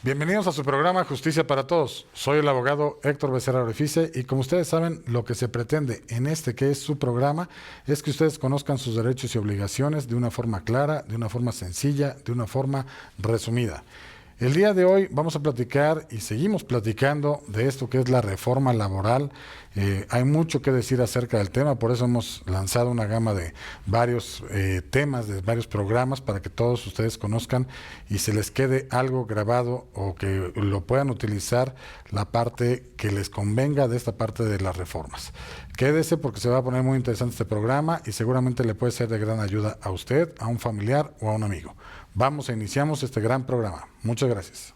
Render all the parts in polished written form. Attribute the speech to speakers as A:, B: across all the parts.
A: Bienvenidos a su programa Justicia para Todos. Soy el abogado Héctor Becerra Orefice y como ustedes saben, lo que se pretende en este que es su programa es que ustedes conozcan sus derechos y obligaciones de una forma clara, de una forma sencilla, de una forma resumida. El día de hoy vamos a platicar y seguimos platicando de esto que es la reforma laboral. Hay mucho que decir acerca del tema, por eso hemos lanzado una gama de varios temas, de varios programas para que todos ustedes conozcan y se les quede algo grabado o que lo puedan utilizar la parte que les convenga de esta parte de las reformas. Quédese porque se va a poner muy interesante este programa y seguramente le puede ser de gran ayuda a usted, a un familiar o a un amigo. Vamos e iniciamos este gran programa. Muchas gracias.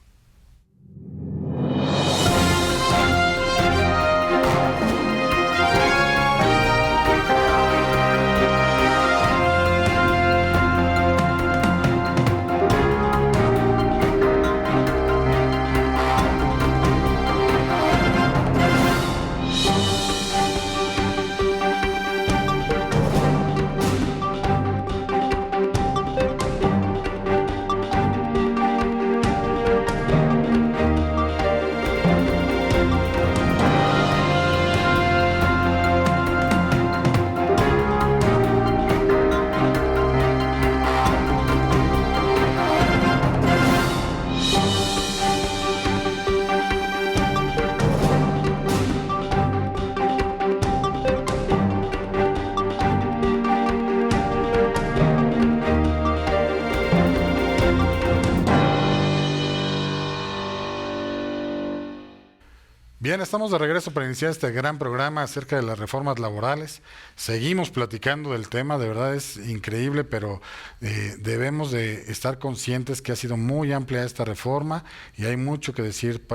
A: Bien, estamos de regreso para iniciar este gran programa acerca de las reformas laborales. Seguimos platicando del tema, de verdad es increíble, pero debemos de estar conscientes que ha sido muy amplia esta reforma y hay mucho que decir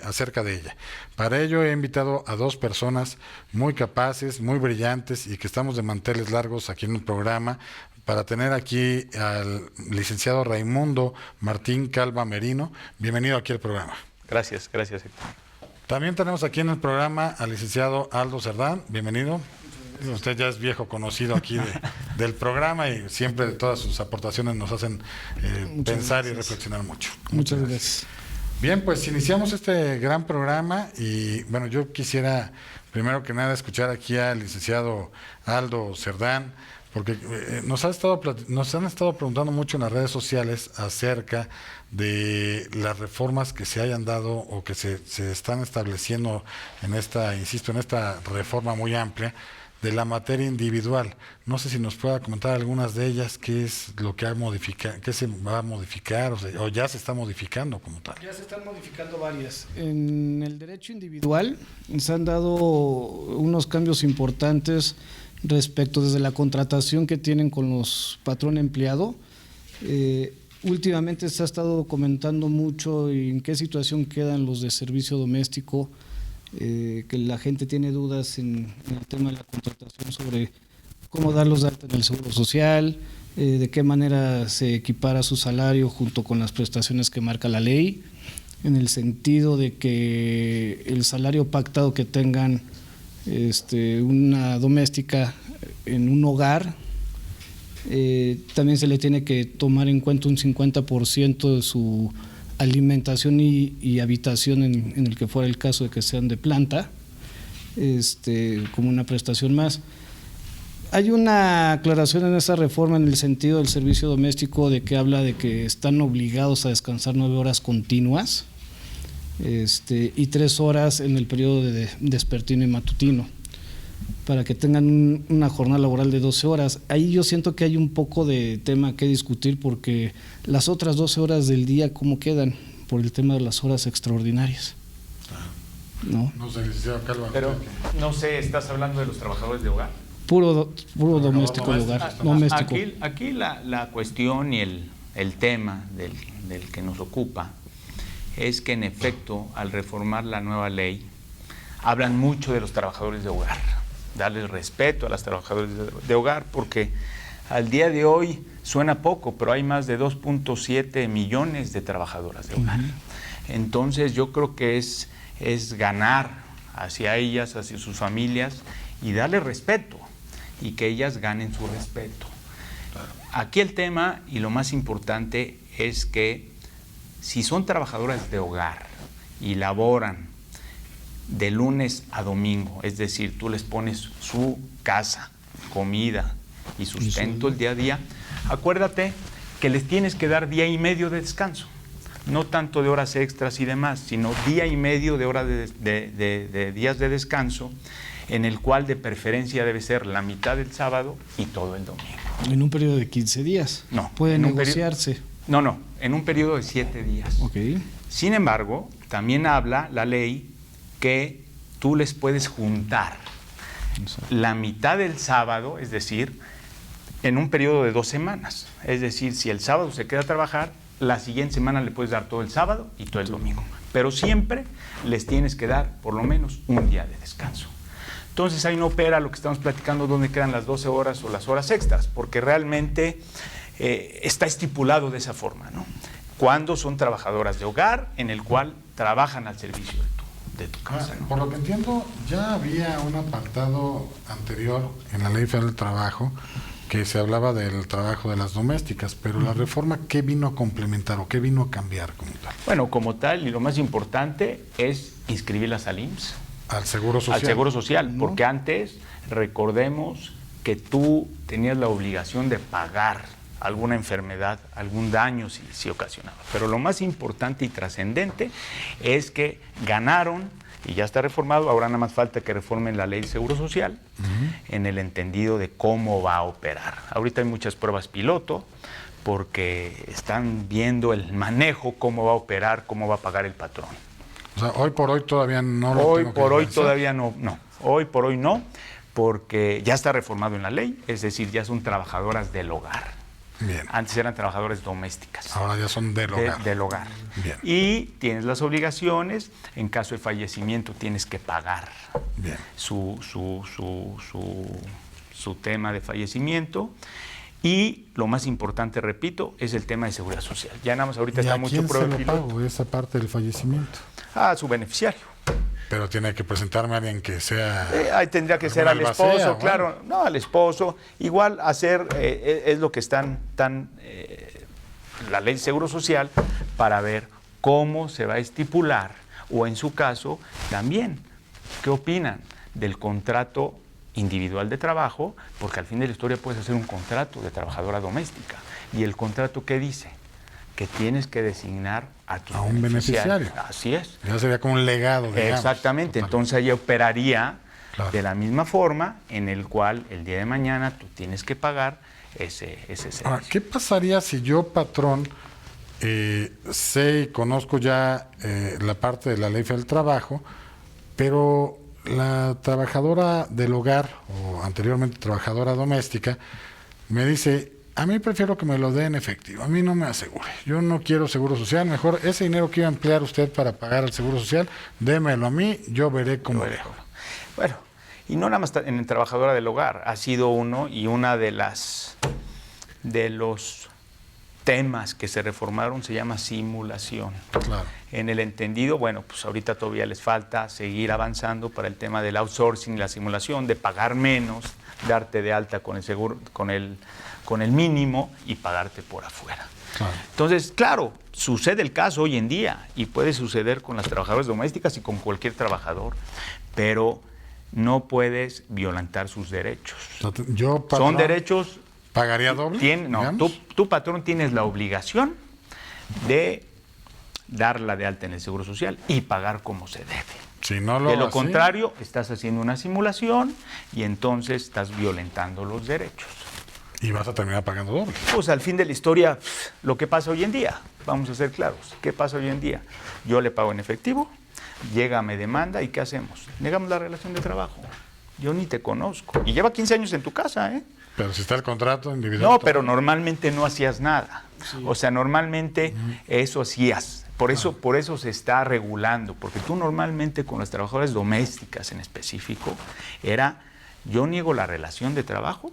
A: acerca de ella. Para ello he invitado a dos personas muy capaces, muy brillantes y que estamos de manteles largos aquí en el programa para tener aquí al licenciado Raimundo Martín Calva Merino. Bienvenido aquí al programa.
B: Gracias, gracias, Héctor.
A: También tenemos aquí en el programa al licenciado Aldo Cerdán, bienvenido. Usted ya es viejo conocido aquí del programa y siempre todas sus aportaciones nos hacen pensar y reflexionar mucho.
C: Muchas gracias.
A: Bien, pues iniciamos este gran programa y bueno, yo quisiera primero que nada escuchar aquí al licenciado Aldo Cerdán, porque nos han estado preguntando mucho en las redes sociales acerca de las reformas que se hayan dado o que se están estableciendo en esta reforma muy amplia de la materia individual. No sé si nos pueda comentar algunas de ellas, qué es lo que qué se va a modificar o ya se está modificando como tal.
C: Ya se están modificando varias. En el derecho individual se han dado unos cambios importantes respecto desde la contratación que tienen con los patrón-empleado. Últimamente se ha estado comentando mucho en qué situación quedan los de servicio doméstico, que la gente tiene dudas en el tema de la contratación sobre cómo darlos de alta en el Seguro Social, de qué manera se equipara su salario junto con las prestaciones que marca la ley, en el sentido de que el salario pactado que tengan una doméstica en un hogar, también se le tiene que tomar en cuenta un 50% de su alimentación y habitación en el que fuera el caso de que sean de planta, como una prestación más. Hay una aclaración en esa reforma en el sentido del servicio doméstico de que habla de que están obligados a descansar 9 horas continuas y 3 horas en el periodo de despertino y matutino, para que tengan una jornada laboral de 12 horas. Ahí yo siento que hay un poco de tema que discutir porque las otras 12 horas del día, ¿cómo quedan? Por el tema de las horas extraordinarias. ¿No?
A: No sé, licenciado Calva.
B: Pero, no sé, ¿estás hablando de los trabajadores de hogar?
C: Puro doméstico de hogar. Doméstico.
B: Aquí la cuestión y el tema del que nos ocupa es que en efecto, al reformar la nueva ley, hablan mucho de los trabajadores de hogar, darles respeto a los trabajadores de hogar, porque al día de hoy suena poco, pero hay más de 2.7 millones de trabajadoras de hogar. Entonces yo creo que es ganar hacia ellas, hacia sus familias y darles respeto y que ellas ganen su respeto. Aquí el tema y lo más importante es que si son trabajadoras de hogar y laboran de lunes a domingo, es decir, tú les pones su casa, comida y sustento el día a día, acuérdate que les tienes que dar día y medio de descanso. No tanto de horas extras y demás, sino día y medio de horas de días de descanso, en el cual de preferencia debe ser la mitad del sábado y todo el domingo.
C: En un periodo de 15 días.
B: No.
C: Puede negociarse.
B: No, en un periodo de 7 días.
C: Ok.
B: Sin embargo, también habla la ley que tú les puedes juntar la mitad del sábado, es decir, en un periodo de 2 semanas. Es decir, si el sábado se queda a trabajar, la siguiente semana le puedes dar todo el sábado y todo el domingo. Pero siempre les tienes que dar por lo menos un día de descanso. Entonces ahí no opera lo que estamos platicando, dónde quedan las 12 horas o las horas extras, porque realmente está estipulado de esa forma, ¿no? Cuando son trabajadoras de hogar, en el cual trabajan al servicio de tu casa, ¿no?
A: Por lo que entiendo, ya había un apartado anterior en la Ley Federal del Trabajo que se hablaba del trabajo de las domésticas, pero la reforma, ¿qué vino a complementar o qué vino a cambiar como tal?
B: Bueno, como tal, y lo más importante es inscribirlas al IMSS.
A: Al Seguro Social.
B: Al Seguro Social, porque antes, recordemos que tú tenías la obligación de pagar alguna enfermedad, algún daño si ocasionaba. Pero lo más importante y trascendente es que ganaron, y ya está reformado, ahora nada más falta que reformen la ley del Seguro Social, en el entendido de cómo va a operar. Ahorita hay muchas pruebas piloto, porque están viendo el manejo, cómo va a operar, cómo va a pagar el patrón.
A: O sea, hoy por hoy todavía no lo
B: Hoy por hoy todavía no. Hoy por hoy no, porque ya está reformado en la ley, es decir, ya son trabajadoras del hogar.
A: Bien.
B: Antes eran trabajadoras domésticas.
A: Ahora ya son del hogar.
B: Del hogar.
A: Bien.
B: Y tienes las obligaciones, en caso de fallecimiento tienes que pagar
A: Bien.
B: su tema de fallecimiento. Y lo más importante, repito, es el tema de seguridad social. Ya nada más ahorita
A: ¿Y
B: está
A: a
B: mucho
A: quién
B: prueba
A: se lo
B: piloto.
A: pago esa parte del fallecimiento?
B: A su beneficiario.
A: Pero tiene que presentarme a alguien que sea...
B: Ahí tendría que ser al
A: albacea,
B: esposo,
A: bueno.
B: claro. No, al esposo. Igual hacer, es lo que están la ley de Seguro Social para ver cómo se va a estipular, o en su caso, también, ¿qué opinan del contrato individual de trabajo? Porque al fin de la historia puedes hacer un contrato de trabajadora doméstica. ¿Y el contrato qué dice? Que tienes que designar a tu
A: beneficiario.
B: Así es.
A: Ya sería como un legado, digamos.
B: Exactamente.
A: Total.
B: Entonces ahí operaría
A: Claro.
B: de la misma forma, en el cual el día de mañana tú tienes que pagar ese servicio.
A: Ahora, ¿qué pasaría si yo, patrón, sé y conozco ya la parte de la Ley Federal del Trabajo, pero la trabajadora del hogar, o anteriormente trabajadora doméstica, me dice: a mí prefiero que me lo dé en efectivo, a mí no me asegure, yo no quiero seguro social, mejor ese dinero que iba a emplear usted para pagar el seguro social, démelo a mí, yo veré cómo dejo.
B: Bueno, y no nada más en el trabajadora del hogar, ha sido uno y una de los temas que se reformaron se llama simulación.
A: Claro.
B: En el entendido, bueno, pues ahorita todavía les falta seguir avanzando para el tema del outsourcing y la simulación, de pagar menos, darte de alta con el seguro, con el mínimo y pagarte por afuera.
A: Claro.
B: Entonces, claro, sucede el caso hoy en día y puede suceder con las trabajadoras domésticas y con cualquier trabajador, pero no puedes violentar sus derechos.
A: Yo, patrón,
B: Son derechos...
A: ¿pagaría doble?
B: No, tú, patrón, tienes la obligación de darla de alta en el Seguro Social y pagar como se debe.
A: Si no lo
B: De lo
A: así,
B: contrario, estás haciendo una simulación y entonces estás violentando los derechos.
A: y vas a terminar pagando doble.
B: Pues al fin de la historia, lo que pasa hoy en día, vamos a ser claros, ¿qué pasa hoy en día? Yo le pago en efectivo, llega, me demanda, ¿y qué hacemos? Negamos la relación de trabajo. Yo ni te conozco. Y lleva 15 años en tu casa, ¿eh?
A: Pero si está el contrato individual...
B: No, pero normalmente no hacías nada. Sí. O sea, normalmente eso hacías. Por eso se está regulando, porque tú normalmente con las trabajadoras domésticas en específico, yo niego la relación de trabajo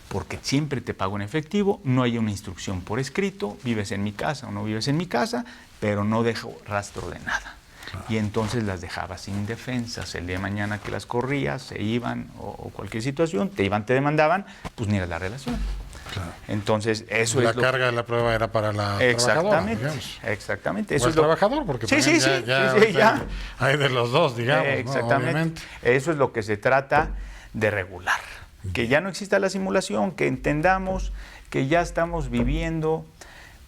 B: porque siempre te pago en efectivo, no hay una instrucción por escrito, vives en mi casa o no vives en mi casa, pero no dejo rastro de nada. Claro. Y entonces las dejabas indefensas. El día de mañana que las corrías, se iban o cualquier situación, te demandaban, pues niegas la relación.
A: Claro.
B: Entonces, eso
A: La
B: es lo
A: carga de la prueba era para la trabajadora, digamos.
B: Exactamente.
A: O
B: Eso
A: el
B: es lo,
A: trabajador, porque
B: Sí,
A: también
B: sí,
A: ya
B: sí, ya.
A: hay de los dos, digamos, ¿no?
B: Exactamente.
A: Obviamente.
B: Eso es lo que se trata de regular. Que ya no exista la simulación, que entendamos que ya estamos viviendo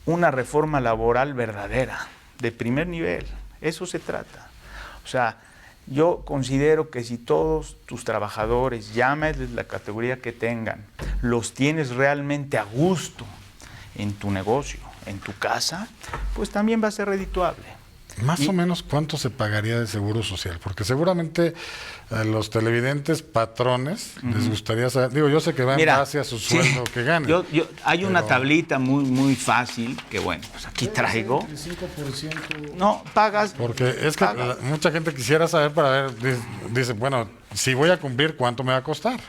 B: una reforma laboral verdadera, de primer nivel. Eso se trata. O sea, yo considero que si todos tus trabajadores, llámales la categoría que tengan, los tienes realmente a gusto en tu negocio, en tu casa, pues también va a ser redituable.
A: Más o menos, ¿cuánto se pagaría de seguro social? Porque seguramente a los televidentes patrones les gustaría saber. Digo, yo sé que va en base a su sueldo que ganen.
B: Hay una tablita muy fácil que, bueno, pues aquí traigo.
C: 35%.
B: No, pagas.
A: Porque es que mucha gente quisiera saber para ver, dice, bueno, si voy a cumplir, ¿cuánto me va a costar?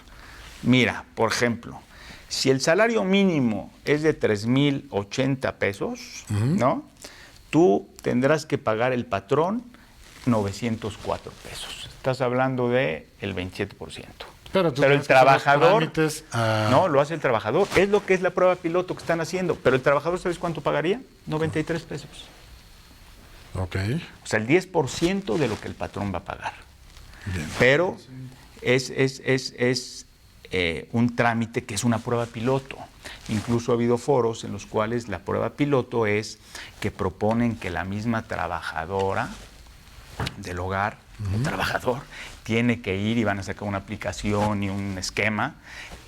B: Mira, por ejemplo, si el salario mínimo es de 3,080 pesos, ¿no? Tú tendrás que pagar el patrón 904 pesos. Estás hablando de el 27%.
A: Pero
B: el trabajador,
A: no,
B: lo hace el trabajador. Es lo que es la prueba piloto que están haciendo. Pero el trabajador, ¿sabes cuánto pagaría? 93 pesos.
A: Ok.
B: O sea, el 10% de lo que el patrón va a pagar.
A: Bien.
B: Pero es un trámite que es una prueba piloto. Incluso ha habido foros en los cuales la prueba piloto es que proponen que la misma trabajadora del hogar, o trabajador, tiene que ir y van a sacar una aplicación y un esquema,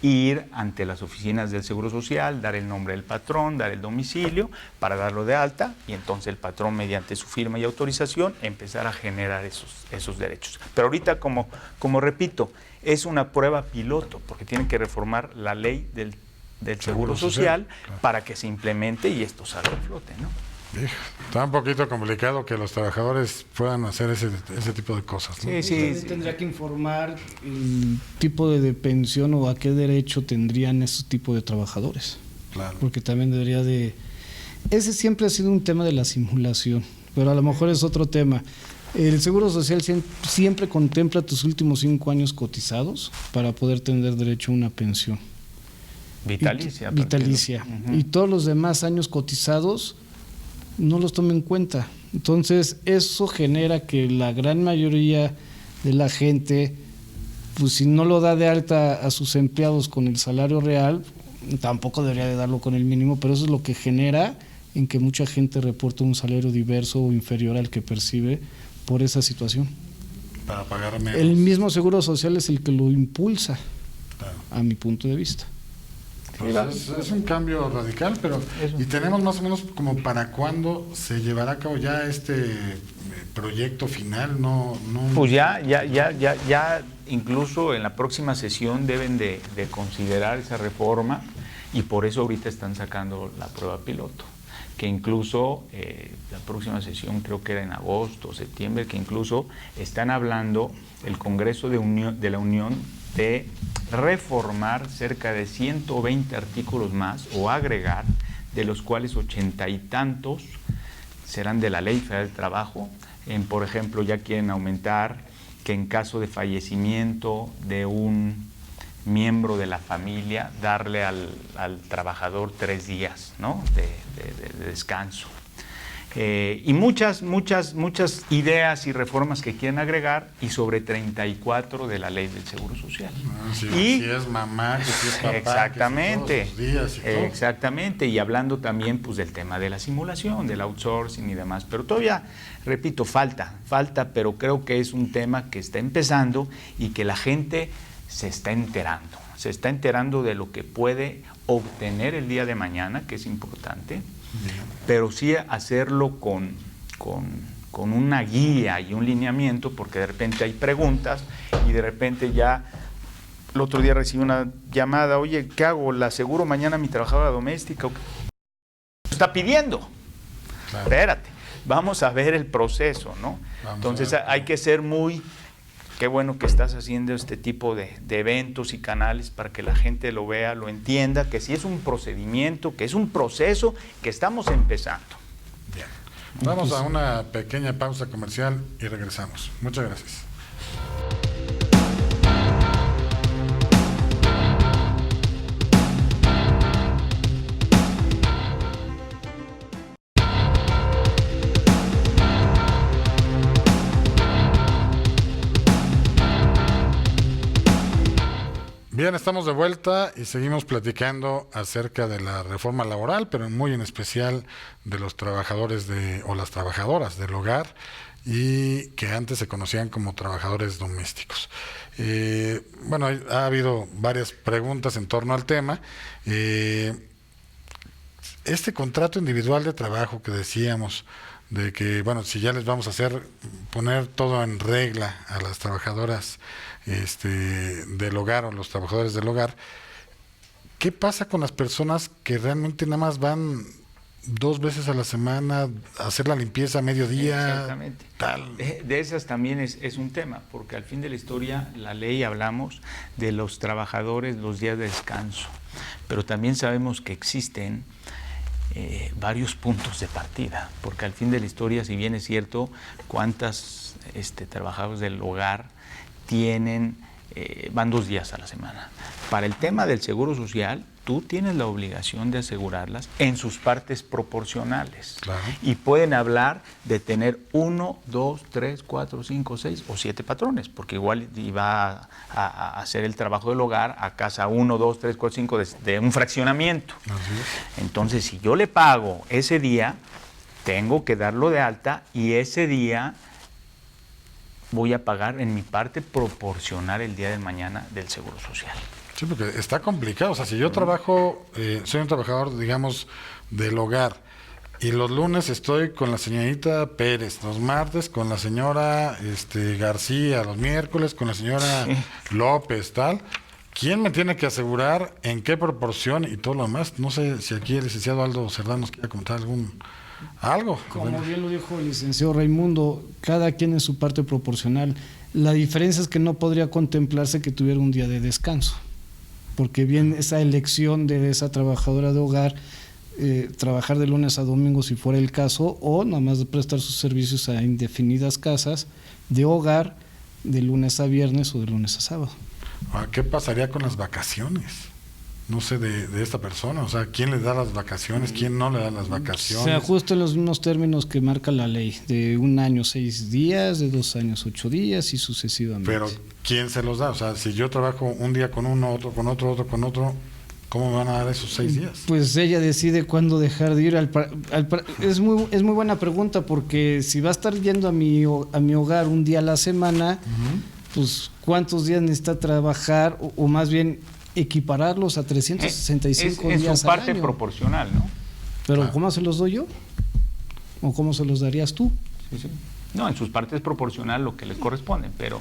B: ir ante las oficinas del Seguro Social, dar el nombre del patrón, dar el domicilio para darlo de alta y entonces el patrón mediante su firma y autorización empezar a generar esos derechos. Pero ahorita, como repito, es una prueba piloto porque tienen que reformar la ley del Seguro Social para que se implemente y esto salga a flote, ¿no?
A: Está un poquito complicado que los trabajadores puedan hacer ese tipo de cosas, ¿no?
B: Sí.
C: Tendría que informar el tipo de pensión o a qué derecho tendrían esos tipos de trabajadores.
A: Claro.
C: Porque también debería de... Ese siempre ha sido un tema de la simulación, pero a lo mejor es otro tema. El Seguro Social siempre contempla tus últimos 5 años cotizados para poder tener derecho a una pensión.
B: Vitalicia.
C: Vitalicia. Y todos los demás años cotizados no los toma en cuenta. Entonces, eso genera que la gran mayoría de la gente, pues si no lo da de alta a sus empleados con el salario real, tampoco debería de darlo con el mínimo, pero eso es lo que genera en que mucha gente reporte un salario diverso o inferior al que percibe por esa situación.
A: Para pagar menos.
C: El mismo Seguro Social es el que lo impulsa,
A: Claro.
C: a mi punto de vista.
A: Pues es un cambio radical, pero y tenemos más o menos como para cuándo se llevará a cabo ya este proyecto final, no.
B: Pues ya, incluso en la próxima sesión deben de considerar esa reforma y por eso ahorita están sacando la prueba piloto, que incluso la próxima sesión creo que era en agosto o septiembre, que incluso están hablando el Congreso de la Unión de reformar cerca de 120 artículos más o agregar, de los cuales 80 y tantos serán de la Ley Federal del Trabajo. Por ejemplo, ya quieren aumentar que en caso de fallecimiento de un miembro de la familia, darle al trabajador 3 días, ¿no? de descanso. Y muchas ideas y reformas que quieren agregar y sobre 34 de la ley del Seguro Social.
A: Si es mamá, que si es papá,
B: exactamente,
A: que si todos los días y todo.
B: Exactamente, y hablando también pues del tema de la simulación, del outsourcing y demás, pero todavía, repito, falta, pero creo que es un tema que está empezando y que la gente se está enterando de lo que puede obtener el día de mañana, que es importante. Pero sí hacerlo con una guía y un lineamiento, porque de repente hay preguntas y de repente ya el otro día recibí una llamada, oye, ¿qué hago? ¿La aseguro mañana a mi trabajadora doméstica? Está pidiendo. Claro. Espérate, vamos a ver el proceso, ¿no? Entonces hay que ser muy... Qué bueno que estás haciendo este tipo de eventos y canales para que la gente lo vea, lo entienda, que sí es un procedimiento, que es un proceso que estamos empezando.
A: Bien. Vamos a una pequeña pausa comercial y regresamos. Muchas gracias. Bien, estamos de vuelta y seguimos platicando acerca de la reforma laboral, pero muy en especial de los trabajadores o las trabajadoras del hogar, y que antes se conocían como trabajadores domésticos. Bueno, ha habido varias preguntas en torno al tema. Este contrato individual de trabajo que decíamos, de que, bueno, si ya les vamos a poner todo en regla a las trabajadoras del hogar o los trabajadores del hogar, ¿qué pasa con las personas que realmente nada más van 2 veces a la semana a hacer la limpieza a mediodía?
B: Exactamente.
A: Tal.
B: De esas también es un tema, porque al fin de la historia, la ley hablamos de los trabajadores, los días de descanso, pero también sabemos que existen varios puntos de partida, porque al fin de la historia, si bien es cierto, cuántas trabajadores del hogar van 2 días a la semana. Para el tema del seguro social, tú tienes la obligación de asegurarlas en sus partes proporcionales.
A: Claro.
B: Y pueden hablar de tener 1, 2, 3, 4, 5, 6 o 7 patrones, porque igual iba a hacer el trabajo del hogar a casa 1, 2, 3, 4, 5 de un fraccionamiento.
A: Así es.
B: Entonces, si yo le pago ese día, tengo que darlo de alta y ese día voy a pagar en mi parte proporcional el día de mañana del Seguro Social.
A: Sí, porque está complicado. O sea, si yo trabajo, soy un trabajador, digamos, del hogar, y los lunes estoy con la señorita Pérez, los martes con la señora García, los miércoles con la señora López, tal. ¿Quién me tiene que asegurar en qué proporción y todo lo demás? No sé si aquí el licenciado Aldo Cerdán nos quiere comentar algo.
C: Como bien lo dijo el licenciado Raimundo, cada quien en su parte proporcional. La diferencia es que no podría contemplarse que tuviera un día de descanso, porque bien esa elección de esa trabajadora de hogar, trabajar de lunes a domingo si fuera el caso, o nada más prestar sus servicios a indefinidas casas de hogar de lunes a viernes o de lunes a sábado.
A: ¿Qué pasaría con las vacaciones? No sé, de esta persona, o sea, ¿quién le da las vacaciones? ¿Quién no le da las vacaciones?
C: Se ajusta en los mismos términos que marca la ley, de 1 año 6 días, de 2 años 8 días y sucesivamente.
A: Pero, ¿quién se los da? O sea, si yo trabajo un día con uno, otro con otro, otro con otro, ¿cómo me van a dar esos 6 días?
C: Pues ella decide cuándo dejar de ir es muy buena pregunta, porque si va a estar yendo a mi hogar un día a la semana, pues ¿cuántos días necesita trabajar? O más bien equipararlos a 365 días al año.
B: Es su parte proporcional, ¿no?
C: Pero ¿cómo se los doy yo? ¿O cómo se los darías tú?
B: Sí. No, en sus partes proporcional lo que les corresponde, pero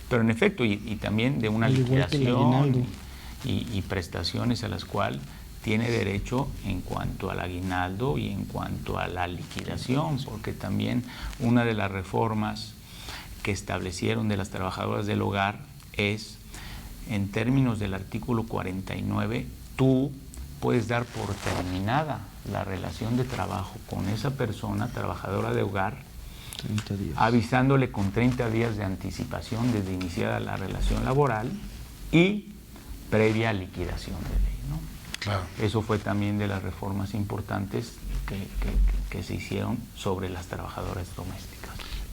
B: en efecto, y también de una liquidación y prestaciones a las cuales tiene derecho en cuanto al aguinaldo y en cuanto a la liquidación, porque también una de las reformas que establecieron de las trabajadoras del hogar es, en términos del artículo 49, tú puedes dar por terminada la relación de trabajo con esa persona trabajadora de hogar,
C: 30 días.
B: Avisándole con 30 días de anticipación desde iniciada la relación laboral y previa liquidación de ley, ¿no?
A: Claro.
B: Eso fue también de las reformas importantes que se hicieron sobre las trabajadoras domésticas.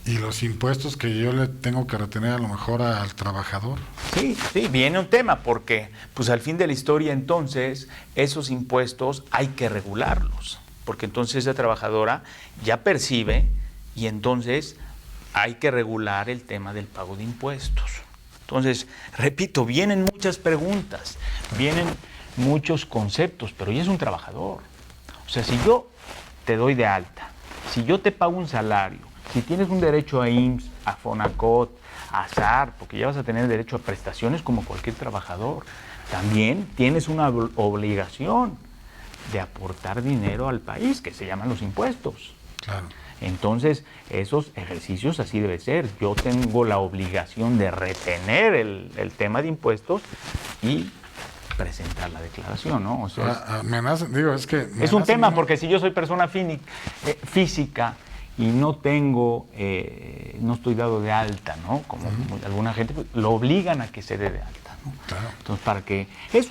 A: ¿Y los impuestos que yo le tengo que retener a lo mejor al trabajador?
B: Sí, viene un tema, porque pues al fin de la historia entonces esos impuestos hay que regularlos, porque entonces esa trabajadora ya percibe y entonces hay que regular el tema del pago de impuestos. Entonces, repito, vienen muchas preguntas, vienen muchos conceptos, pero ella es un trabajador. O sea, si yo te doy de alta, si yo te pago un salario, si tienes un derecho a IMSS, a FONACOT, a SAR, porque ya vas a tener derecho a prestaciones como cualquier trabajador, también tienes una obligación de aportar dinero al país, que se llaman los impuestos.
A: Claro.
B: Entonces, esos ejercicios así debe ser. Yo tengo la obligación de retener el tema de impuestos y presentar la declaración, ¿no? O sea,
A: es
B: un tema, porque si yo soy persona física y no tengo, no estoy dado de alta, ¿no? Como alguna gente, pues, lo obligan a que se dé de alta, ¿no?
A: Claro.
B: Entonces, es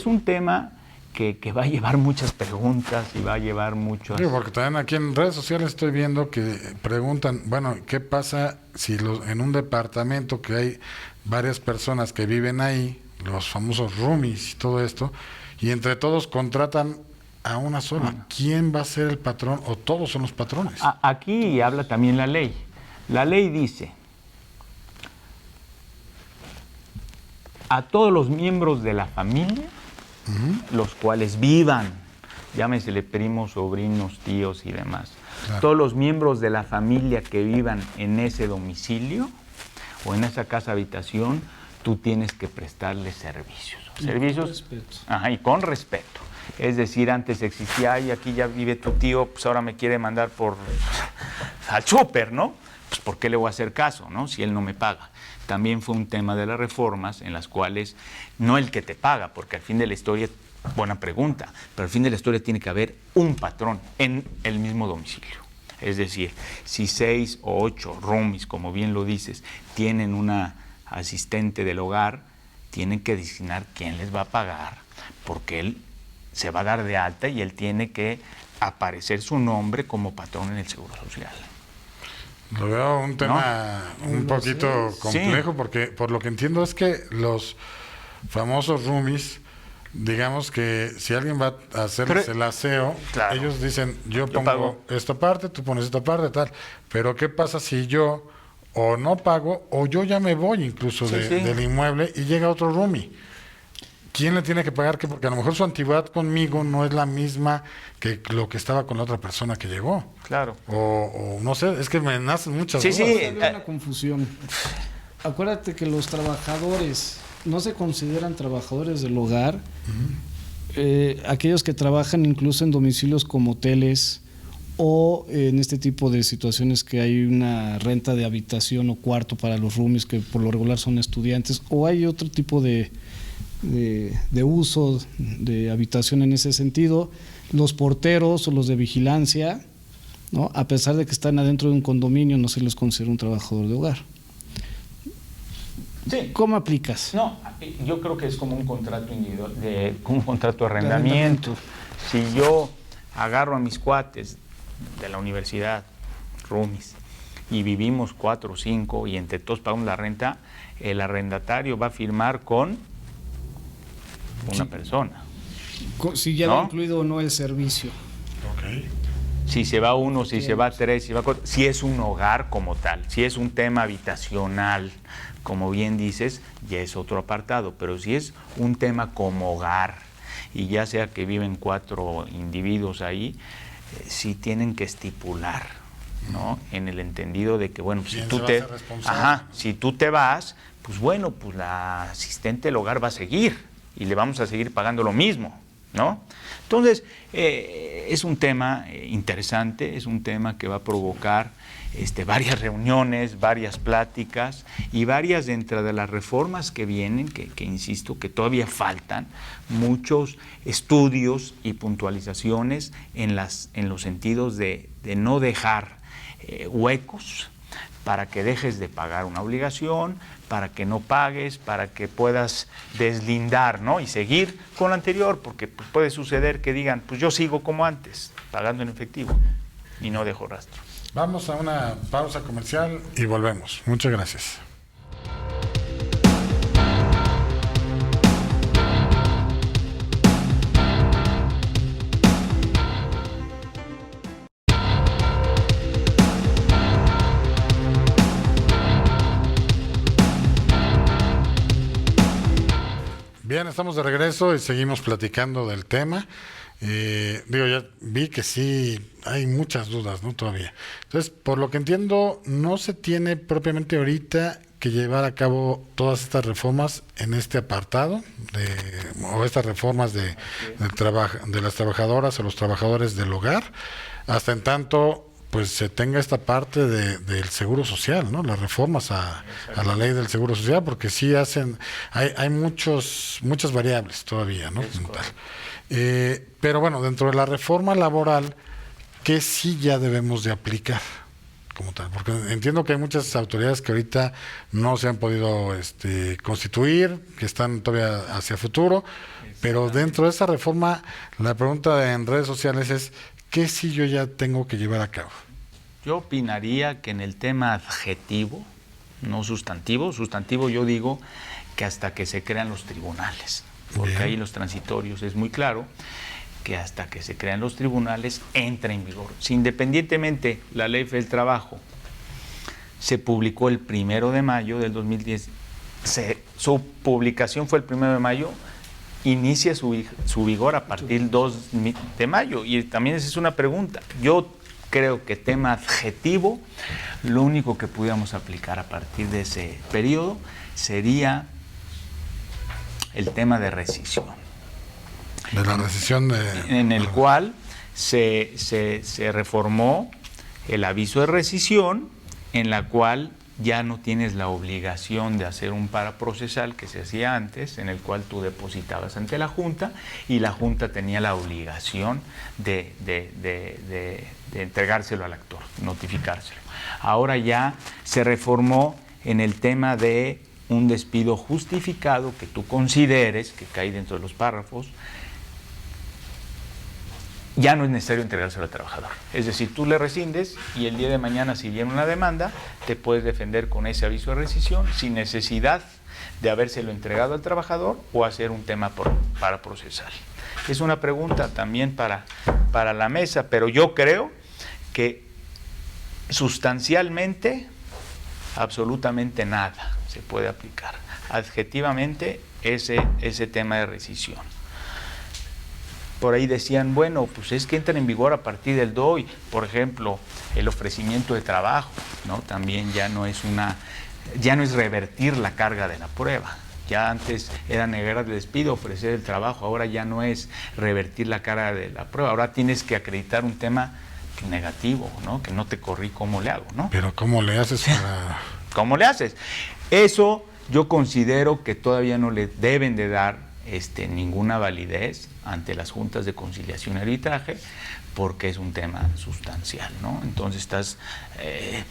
B: un tema que va a llevar muchas preguntas y va a llevar muchos...
A: Digo, porque también aquí en redes sociales estoy viendo que preguntan, bueno, ¿qué pasa si en un departamento que hay varias personas que viven ahí, los famosos roomies y todo esto, y entre todos contratan a una sola. ¿Quién va a ser el patrón o todos son los patrones?
B: Aquí habla también la ley. La ley dice: a todos los miembros de la familia, los cuales vivan, llámesele primos, sobrinos, tíos y demás, claro, todos los miembros de la familia que vivan en ese domicilio o en esa casa habitación, tú tienes que prestarles servicios. Servicios,
C: con respeto.
B: Ajá, y con respeto. Es decir, antes existía, ay, aquí ya vive tu tío, pues ahora me quiere mandar al súper, ¿no? Pues ¿por qué le voy a hacer caso, no? Si él no me paga. También fue un tema de las reformas en las cuales no el que te paga, porque al fin de la historia, buena pregunta, pero al fin de la historia tiene que haber un patrón en el mismo domicilio. Es decir, si 6 o 8 roomies, como bien lo dices, tienen una asistente del hogar, tienen que designar quién les va a pagar, porque él se va a dar de alta y él tiene que aparecer su nombre como patrón en el Seguro Social.
A: Lo veo un tema un poquito complejo, porque por lo que entiendo es que los famosos roomies, digamos que si alguien va a hacerles el aseo, claro, ellos dicen, yo pongo pago esta parte, tú pones esta parte, tal. Pero ¿qué pasa si yo o no pago o yo ya me voy incluso del inmueble y llega otro roomie? ¿Quién le tiene que pagar qué? Porque a lo mejor su antigüedad conmigo no es la misma que lo que estaba con la otra persona que llegó.
B: Claro.
A: O no sé, es que me nacen muchas dudas.
C: Hay una confusión. Acuérdate que los trabajadores no se consideran trabajadores del hogar. Aquellos que trabajan incluso en domicilios como hoteles o en este tipo de situaciones que hay una renta de habitación o cuarto para los roomies, que por lo regular son estudiantes, o hay otro tipo de uso de habitación en ese sentido, los porteros o los de vigilancia, ¿no? A pesar de que están adentro de un condominio, no se les considera un trabajador de hogar.
B: Sí.
C: ¿Cómo aplicas?
B: No, yo creo que es como un contrato individual, un contrato de arrendamiento. Si yo agarro a mis cuates de la universidad, roomies, y vivimos 4 o 5 y entre todos pagamos la renta, el arrendatario va a firmar con una persona.
C: Si ya va incluido o no el servicio.
A: Okay.
B: Si se va 1, si se va 3, si va 4, si es un hogar como tal, si es un tema habitacional, como bien dices, ya es otro apartado, pero si es un tema como hogar, y ya sea que viven 4 individuos ahí, sí tienen que estipular, ¿no? En el entendido de que, bueno, pues si tú te vas, pues bueno, pues la asistente del hogar va a seguir y le vamos a seguir pagando lo mismo, ¿no? Entonces, es un tema interesante, es un tema que va a provocar varias reuniones, varias pláticas y varias dentro de las reformas que vienen, que insisto, que todavía faltan muchos estudios y puntualizaciones en los sentidos de no dejar huecos para que dejes de pagar una obligación, para que no pagues, para que puedas deslindar, ¿no? Y seguir con lo anterior, porque pues, puede suceder que digan, pues yo sigo como antes, pagando en efectivo y no dejo rastro.
A: Vamos a una pausa comercial y volvemos. Muchas gracias. Bien, estamos de regreso y seguimos platicando del tema. Ya vi que sí hay muchas dudas, ¿no? Todavía. Entonces, por lo que entiendo, no se tiene propiamente ahorita que llevar a cabo todas estas reformas en este apartado, o estas reformas de las trabajadoras o los trabajadores del hogar, hasta en tanto pues se tenga esta parte del seguro social, ¿no? Las reformas a la ley del seguro social, porque sí hay muchas variables todavía, ¿no? Pero bueno, dentro de la reforma laboral, ¿qué sí ya debemos de aplicar como tal? Porque entiendo que hay muchas autoridades que ahorita no se han podido constituir, que están todavía hacia futuro, pero dentro de esa reforma, la pregunta en redes sociales es, ¿qué sí yo ya tengo que llevar a cabo?
B: Yo opinaría que en el tema adjetivo, no sustantivo yo digo que hasta que se crean los tribunales, porque
A: Bien.
B: ahí en los transitorios es muy claro que hasta que se crean los tribunales entra en vigor. Si independientemente la Ley del Trabajo se publicó el 1 de mayo del 2010, su publicación fue el 1 de mayo, inicia su vigor a partir del 2 de mayo. Y también esa es una pregunta. Yo creo que tema adjetivo, lo único que pudiéramos aplicar a partir de ese periodo sería el tema de rescisión.
A: De la rescisión de...
B: En el cual se reformó el aviso de rescisión, en la cual ya no tienes la obligación de hacer un paraprocesal que se hacía antes, en el cual tú depositabas ante la Junta y la Junta tenía la obligación de entregárselo al actor, notificárselo. Ahora ya se reformó en el tema de un despido justificado que tú consideres, que cae dentro de los párrafos, ya no es necesario entregárselo al trabajador. Es decir, tú le rescindes y el día de mañana, si viene una demanda, te puedes defender con ese aviso de rescisión sin necesidad de habérselo entregado al trabajador o hacer un tema para procesar. Es una pregunta también para la mesa, pero yo creo que sustancialmente absolutamente nada se puede aplicar. Adjetivamente ese tema de rescisión. Por ahí decían, bueno, pues es que entran en vigor a partir del DOI, por ejemplo, el ofrecimiento de trabajo, ¿no? También ya no es revertir la carga de la prueba. Ya antes era negar el despido, ofrecer el trabajo, ahora ya no es revertir la carga de la prueba, ahora tienes que acreditar un tema negativo, ¿no? Que no te corrí, ¿cómo le hago, no?
A: Pero ¿cómo le haces para...?
B: ¿Cómo le haces? Eso yo considero que todavía no le deben de dar ninguna validez ante las juntas de conciliación y arbitraje, porque es un tema sustancial, ¿no? Entonces estás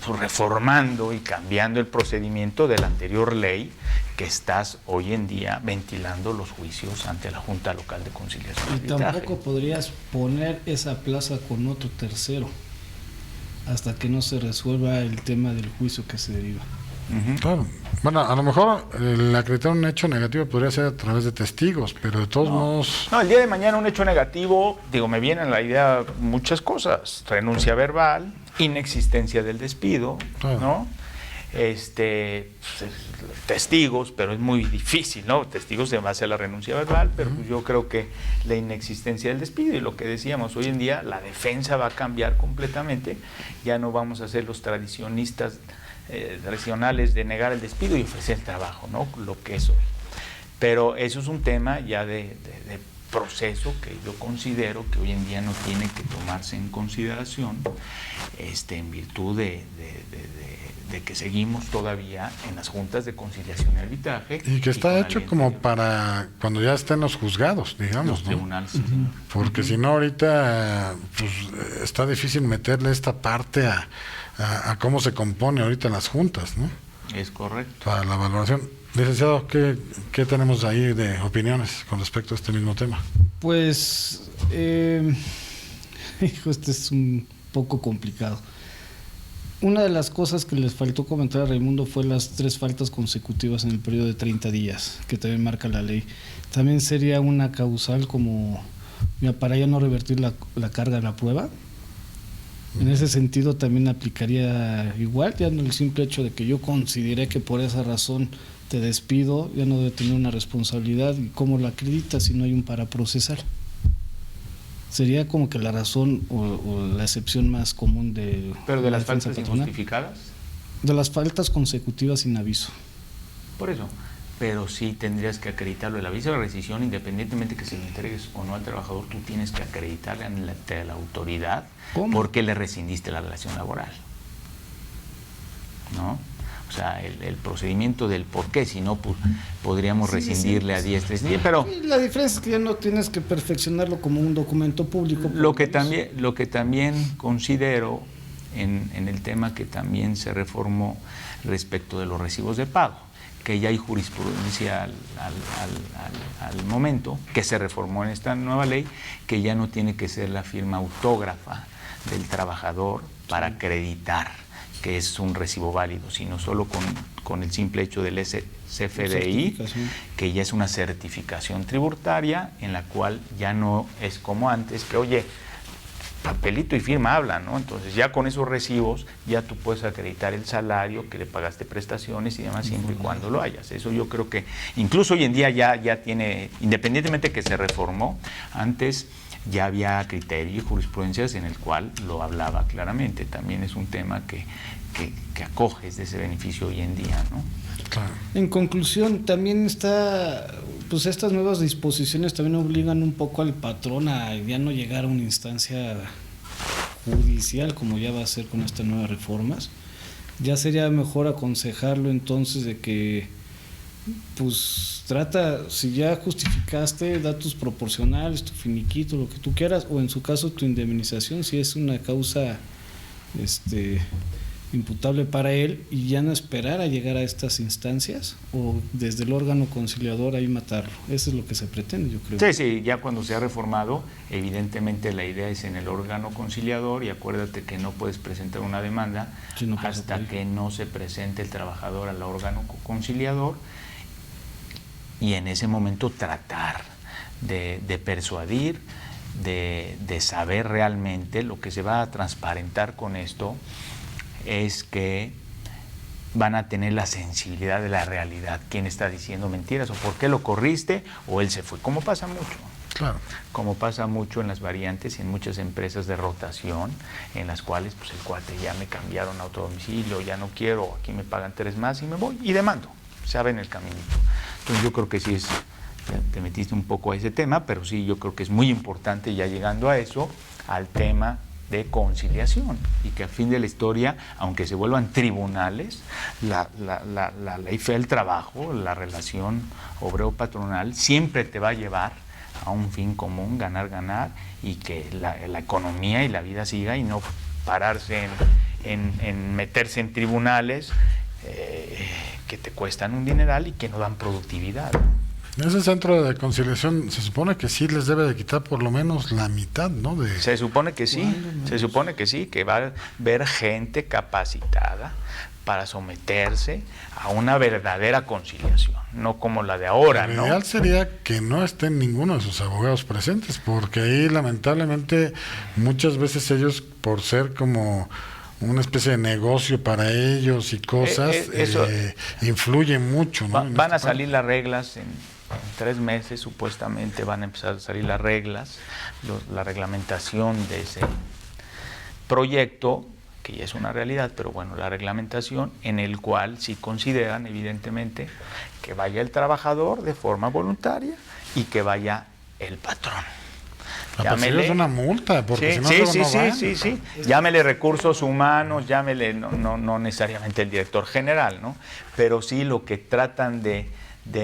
B: pues reformando y cambiando el procedimiento de la anterior ley que estás hoy en día ventilando los juicios ante la Junta Local de Conciliación y
C: Y
B: Arbitraje.
C: tampoco podrías poner esa plaza con otro tercero hasta que no se resuelva el tema del juicio que se deriva.
B: Uh-huh.
A: Claro. Bueno, a lo mejor el acreditar un hecho negativo podría ser a través de testigos, pero de todos modos...
B: No, el día de mañana un hecho negativo, digo, me viene a la idea muchas cosas. Renuncia verbal, inexistencia del despido,
A: Claro.
B: ¿no? Testigos, pero es muy difícil, ¿no? Testigos en base a la renuncia verbal, pero pues yo creo que la inexistencia del despido y lo que decíamos, hoy en día la defensa va a cambiar completamente, ya no vamos a ser los tradicionistas tradicionales de negar el despido y ofrecer el trabajo, ¿no? Lo que es hoy. Pero eso es un tema ya de proceso que yo considero que hoy en día no tiene que tomarse en consideración en virtud de que seguimos todavía en las juntas de conciliación y arbitraje.
A: Y que está
B: con la
A: hecho
B: ley
A: como
B: anterior.
A: para cuando ya estén los juzgados, digamos,
B: Los
A: ¿no?
B: tribunales.
A: Porque si no ahorita pues, está difícil meterle esta parte a cómo se compone ahorita en las juntas, ¿no?
B: Es correcto.
A: Para la valoración. Licenciado, ¿qué tenemos ahí de opiniones con respecto a este mismo tema?
C: Pues, este es un poco complicado. Una de las cosas que les faltó comentar a Raimundo fue las 3 faltas consecutivas en el periodo de 30 días, que también marca la ley. También sería una causal como, para ya no revertir la carga de la prueba. En ese sentido también aplicaría igual, ya no el simple hecho de que yo consideré que por esa razón te despido, ya no debe tener una responsabilidad. ¿Y cómo lo acreditas si no hay un paraprocesal? Sería como que la razón o la excepción más común de...
B: Pero de
C: la
B: las
C: defensa
B: faltas
C: patronal.
B: injustificadas,
C: De las faltas consecutivas sin aviso.
B: por eso. Pero sí tendrías que acreditarlo. El aviso de rescisión, independientemente que se le entregues o no al trabajador, tú tienes que acreditarle ante la autoridad por qué le rescindiste la relación laboral, ¿no? O sea, el procedimiento del por qué, si no, pues, podríamos rescindirle a diestra y siniestra, pero...
C: Y la diferencia es que ya no tienes que perfeccionarlo como un documento público.
B: Lo que también considero en el tema que también se reformó respecto de los recibos de pago, que ya hay jurisprudencia al momento, que se reformó en esta nueva ley, que ya no tiene que ser la firma autógrafa del trabajador para acreditar que es un recibo válido, sino solo con el simple hecho del CFDI, que ya es una certificación tributaria en la cual ya no es como antes, que oye, papelito y firma habla, ¿no? Entonces ya con esos recibos ya tú puedes acreditar el salario, que le pagaste prestaciones y demás, siempre y cuando lo hayas. Eso yo creo que incluso hoy en día ya tiene, independientemente que se reformó, antes ya había criterio y jurisprudencias en el cual lo hablaba claramente. También es un tema que acoges de ese beneficio hoy en día, ¿no?
C: Claro. En conclusión, también está, pues estas nuevas disposiciones también obligan un poco al patrón a ya no llegar a una instancia judicial como ya va a ser con estas nuevas reformas. Ya sería mejor aconsejarlo entonces de que pues trata, si ya justificaste, datos proporcionales, tu finiquito, lo que tú quieras, o en su caso tu indemnización si es una causa imputable para él, y ya no esperar a llegar a estas instancias o desde el órgano conciliador ahí matarlo. Eso es lo que se pretende, yo creo.
B: Sí, ya cuando se ha reformado, evidentemente la idea es en el órgano conciliador, y acuérdate que no puedes presentar una demanda hasta que no se presente el trabajador al órgano conciliador, y en ese momento tratar de persuadir, de saber realmente. Lo que se va a transparentar con esto es que van a tener la sensibilidad de la realidad, quién está diciendo mentiras o por qué lo corriste o él se fue, como pasa mucho.
A: Claro.
B: Como pasa mucho en las variantes y en muchas empresas de rotación, en las cuales pues el cuate ya me cambiaron a otro domicilio, ya no quiero, aquí me pagan 3 más y me voy y demando, saben el caminito. Entonces yo creo que sí te metiste un poco a ese tema, pero sí yo creo que es muy importante, ya llegando a eso, al tema de conciliación, y que al fin de la historia, aunque se vuelvan tribunales, la ley fea del trabajo, la relación obrero-patronal, siempre te va a llevar a un fin común, ganar, y que la economía y la vida siga, y no pararse en meterse en tribunales que te cuestan un dineral y que no dan productividad.
A: Ese centro de conciliación se supone que sí les debe de quitar por lo menos la mitad, ¿no?
B: Se supone que sí, que va a haber gente capacitada para someterse a una verdadera conciliación, no como la de ahora, ¿no?
A: Lo ideal sería que no estén ninguno de sus abogados presentes, porque ahí lamentablemente muchas veces ellos, por ser como una especie de negocio para ellos y cosas, influye mucho, ¿no?
B: Van a salir las reglas en 3 meses, supuestamente van a empezar a salir las reglas, la reglamentación de ese proyecto, que ya es una realidad, pero bueno, la reglamentación en el cual sí consideran evidentemente que vaya el trabajador de forma voluntaria y que vaya el patrón.
A: Llámele, es una multa, porque si no,
B: sí. Llámele recursos humanos, llámele, no necesariamente el director general, ¿no? Pero sí lo que tratan de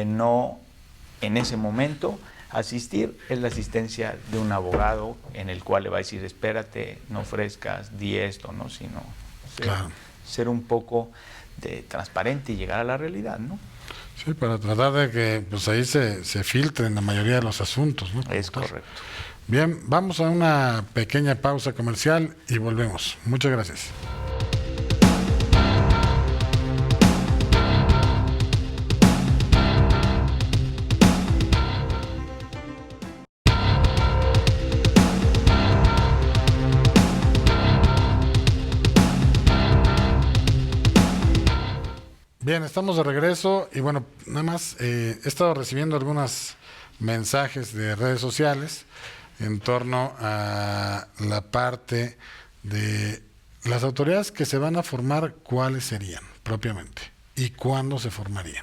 B: no, en ese momento, asistir es la asistencia de un abogado en el cual le va a decir, espérate, no ofrezcas, di esto, ¿no? Sino ser un poco transparente y llegar a la realidad, ¿no?
A: Sí, para tratar de que pues ahí se filtren la mayoría de los asuntos, ¿no?
B: Es correcto.
A: Bien, vamos a una pequeña pausa comercial y volvemos. Muchas gracias. Bien, estamos de regreso y bueno, nada más he estado recibiendo algunos mensajes de redes sociales en torno a la parte de las autoridades que se van a formar, ¿cuáles serían propiamente? ¿Y cuándo se formarían?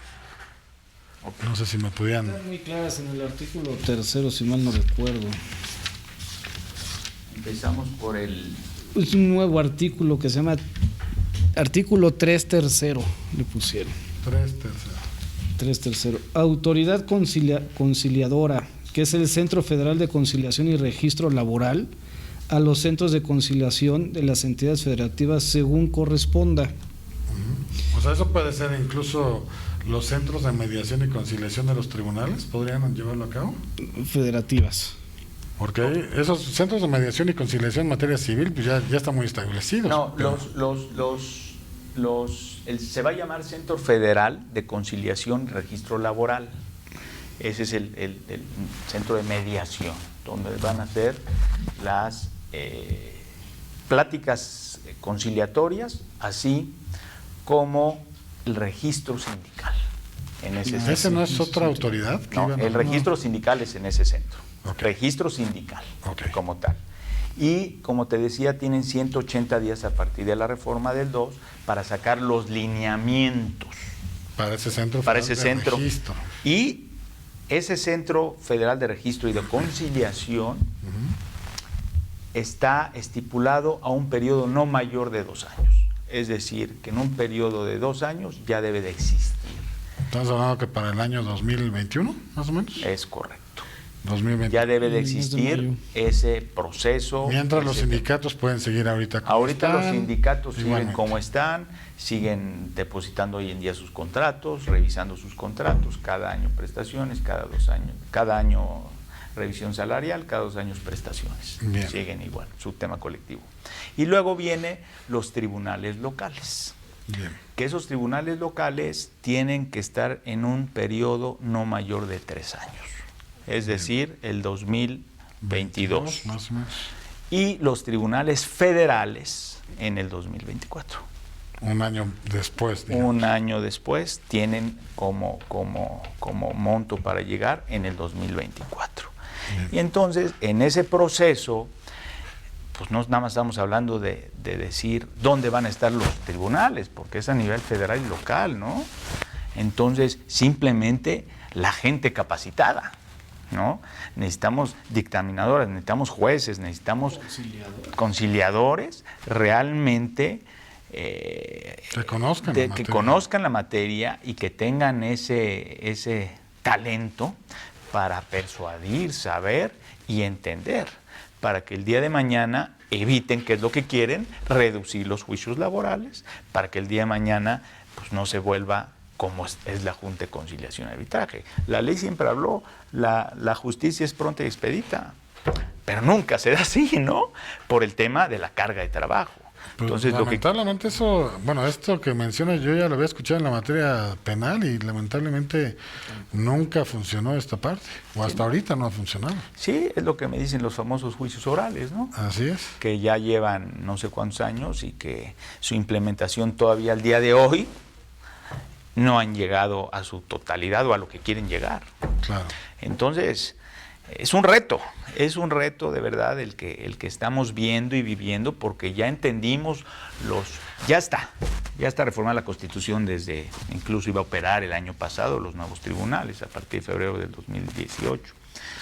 A: No sé si me pudieran...
C: Están muy claras en el artículo 3, si mal no recuerdo.
B: Empezamos por el...
C: Es un nuevo artículo que se llama artículo 3/3, le pusieron. 3/3. Autoridad conciliadora, que es el Centro Federal de Conciliación y Registro Laboral, a los centros de conciliación de las entidades federativas según corresponda.
A: O sea, eso puede ser incluso los centros de mediación y conciliación de los tribunales, ¿podrían llevarlo a cabo?
C: Federativas.
A: Porque esos centros de mediación y conciliación en materia civil pues ya está muy establecidos.
B: No, se va a llamar Centro Federal de Conciliación y Registro Laboral. Ese es el centro de mediación, donde van a hacer las pláticas conciliatorias, así como el registro sindical.
A: ¿Ese no es otra autoridad?
B: No, el registro sindical es en ese centro.
A: Okay.
B: Registro sindical,
A: okay,
B: como tal. Y, como te decía, tienen 180 días a partir de la reforma del 2 para sacar los lineamientos.
A: Para ese centro
B: para ese centro.
A: Registro.
B: Y ese Centro Federal de Registro y de Conciliación está estipulado a un periodo no mayor de 2 años. Es decir, que en un periodo de 2 años ya debe de existir.
A: ¿Estás hablando que para el año 2021, más o menos?
B: Es correcto.
A: 2020.
B: Ya debe de existir ese proceso.
A: Mientras los sindicatos pueden seguir ahorita como
B: Ahorita
A: están,
B: los sindicatos siguen
A: igualmente
B: como están, siguen depositando hoy en día sus contratos, revisando sus contratos, cada año prestaciones, cada 2 años, cada año revisión salarial, cada 2 años prestaciones.
A: Bien.
B: Siguen igual, su tema colectivo. Y luego viene los tribunales locales.
A: Bien.
B: Que esos tribunales locales tienen que estar en un periodo no mayor de 3 años. Es decir, el 2022.
A: Más o menos.
B: Y los tribunales federales en el 2024.
A: Un año después. Digamos.
B: Un año después tienen como monto para llegar en el 2024. Bien. Y entonces, en ese proceso, pues no nada más estamos hablando de decir dónde van a estar los tribunales, porque es a nivel federal y local, ¿no? Entonces, simplemente la gente capacitada, ¿no? Necesitamos dictaminadoras, necesitamos jueces, necesitamos conciliadores realmente
A: que
B: conozcan la materia y que tengan ese talento para persuadir, saber y entender, para que el día de mañana eviten, que es lo que quieren, reducir los juicios laborales, para que el día de mañana pues no se vuelva como es la Junta de Conciliación y Arbitraje. La ley siempre habló, la justicia es pronta y expedita, pero nunca se da así, ¿no? Por el tema de la carga de trabajo. Entonces,
A: lamentablemente eso, bueno, esto que mencionas yo ya lo había escuchado en la materia penal y lamentablemente nunca funcionó esta parte, o hasta ahorita no ha funcionado.
B: Sí, es lo que me dicen los famosos juicios orales, ¿no?
A: Así es.
B: Que ya llevan no sé cuántos años y que su implementación todavía al día de hoy no han llegado a su totalidad o a lo que quieren llegar.
A: Claro.
B: Entonces, es un reto de verdad el que estamos viendo y viviendo, porque ya entendimos ya está reformada la Constitución incluso iba a operar el año pasado los nuevos tribunales a partir de febrero del 2018.